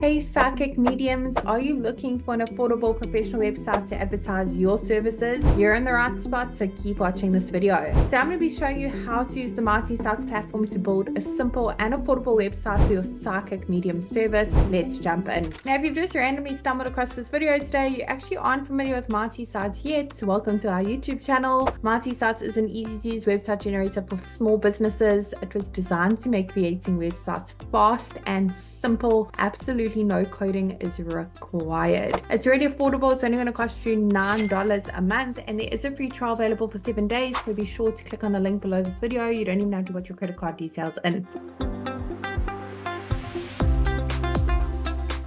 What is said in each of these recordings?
Hey psychic mediums, are you looking for an affordable professional website to advertise your services? You're in the right spot, so keep watching this video. So I'm going to be showing you how to use the Mighty Sites platform to build a simple and affordable website for your psychic medium service. Let's jump in. Now, if you've just randomly stumbled across this video today, you actually aren't familiar with Mighty Sites yet, so welcome to our YouTube channel. Mighty Sites is an easy-to-use website generator for small businesses. It was designed to make creating websites fast and simple. Absolutely no coding is required. It's really affordable. It's only going to cost you $9 a month, and there is a free trial available for 7 days, so be sure to click on the link below this video. You don't even have to put your credit card details in.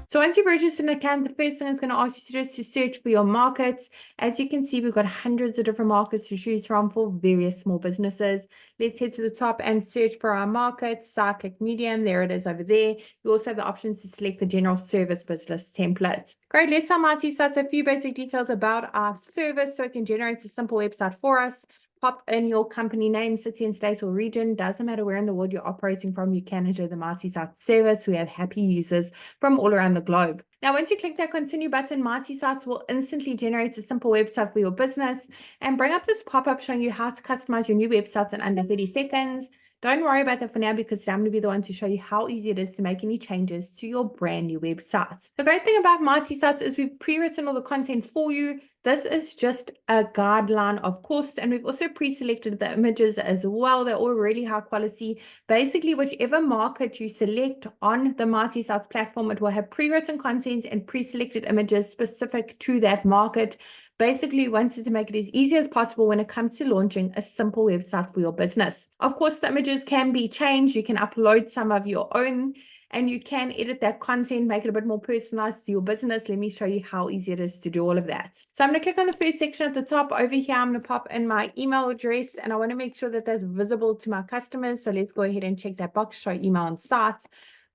So once you've registered an account, the first thing it's going to ask you to do is to search for your markets. As you can see, we've got hundreds of different markets to choose from for various small businesses. Let's head to the top and search for our market, Psychic Medium. There it is over there. You also have the options to select the general service business template. Great, let's start Mighty Sites. A few basic details about our service so it can generate a simple website for us. Pop in your company name, city and state or region. Doesn't matter where in the world you're operating from, you can enjoy the Mighty Sites service. We have happy users from all around the globe. Now, once you click that continue button, Mighty Sites will instantly generate a simple website for your business and bring up this pop-up showing you how to customize your new websites in under 30 seconds. Don't worry about that for now, because I'm going to be the one to show you how easy it is to make any changes to your brand new website. The great thing about Mighty Sites is we've pre-written all the content for you. This is just a guideline, of course, and we've also pre-selected the images as well. They're all really high quality. Basically, whichever market you select on the Mighty Sites platform, it will have pre-written content and pre-selected images specific to that market. Basically, we wanted to make it as easy as possible when it comes to launching a simple website for your business. Of course, the images can be changed. You can upload some of your own, and you can edit that content, make it a bit more personalized to your business. Let me show you how easy it is to do all of that. So I'm going to click on the first section at the top. Over here, I'm going to pop in my email address, and I want to make sure that that's visible to my customers. So let's go ahead and check that box, show email on site.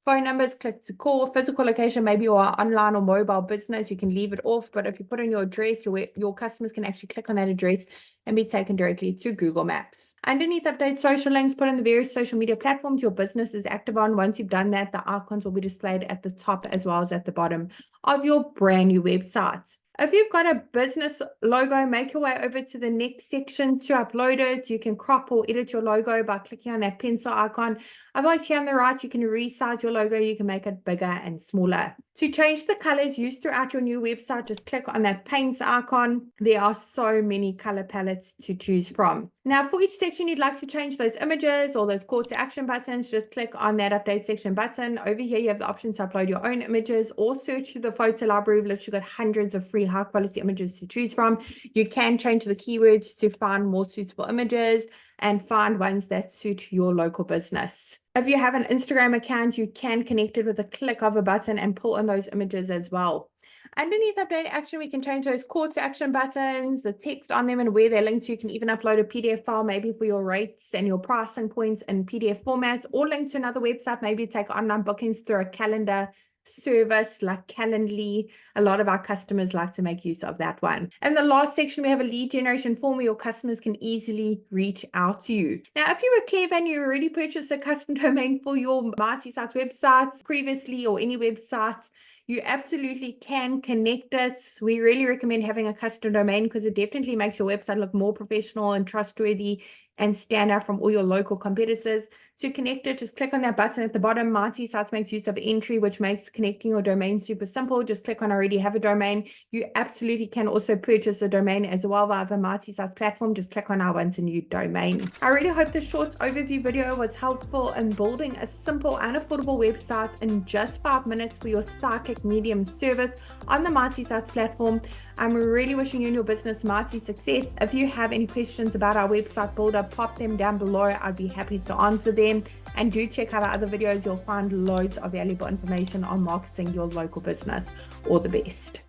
Phone numbers, click to call. Physical location, maybe your online or mobile business, you can leave it off. But if you put in your address, your customers can actually click on that address and be taken directly to Google Maps. Underneath, update social links, put in the various social media platforms your business is active on. Once you've done that, the icons will be displayed at the top as well as at the bottom of your brand new website. If you've got a business logo, make your way over to the next section to upload it. You can crop or edit your logo by clicking on that pencil icon. Otherwise, here on the right, you can resize your logo. You can make it bigger and smaller. To change the colors used throughout your new website, just click on that paints icon. There are so many color palettes to choose from. Now, for each section you'd like to change those images or those call to action buttons, just click on that update section button. Over here, you have the option to upload your own images or search through the photo library. We've literally got hundreds of free high quality images to choose from. You can change the keywords to find more suitable images and find ones that suit your local business. If you have an Instagram account, you can connect it with a click of a button and pull in those images as well. Underneath update action, we can change those call to action buttons, the text on them and where they're linked to. You can even upload a PDF file, maybe for your rates and your pricing points in PDF formats, or link to another website. Maybe take online bookings through a calendar service like Calendly. A lot of our customers like to make use of that one. And the last section, we have a lead generation form where your customers can easily reach out to you. Now, if you were clever and you already purchased a custom domain for your Mighty Sites websites previously, or any websites, you absolutely can connect it. We really recommend having a custom domain because it definitely makes your website look more professional and trustworthy and stand out from all your local competitors. To connect it, just click on that button at the bottom. Mighty Sites makes use of Entry, which makes connecting your domain super simple. Just click on already have a domain. You absolutely can also purchase a domain as well via the Mighty Sites platform. Just click on I want a new domain. I really hope this short overview video was helpful in building a simple and affordable website in just 5 minutes for your psychic medium service on the Mighty Sites platform. I'm really wishing you and your business mighty success. If you have any questions about our website builder, pop them down below. I'd be happy to answer them. And do check out our other videos. You'll find loads of valuable information on marketing your local business. All the best.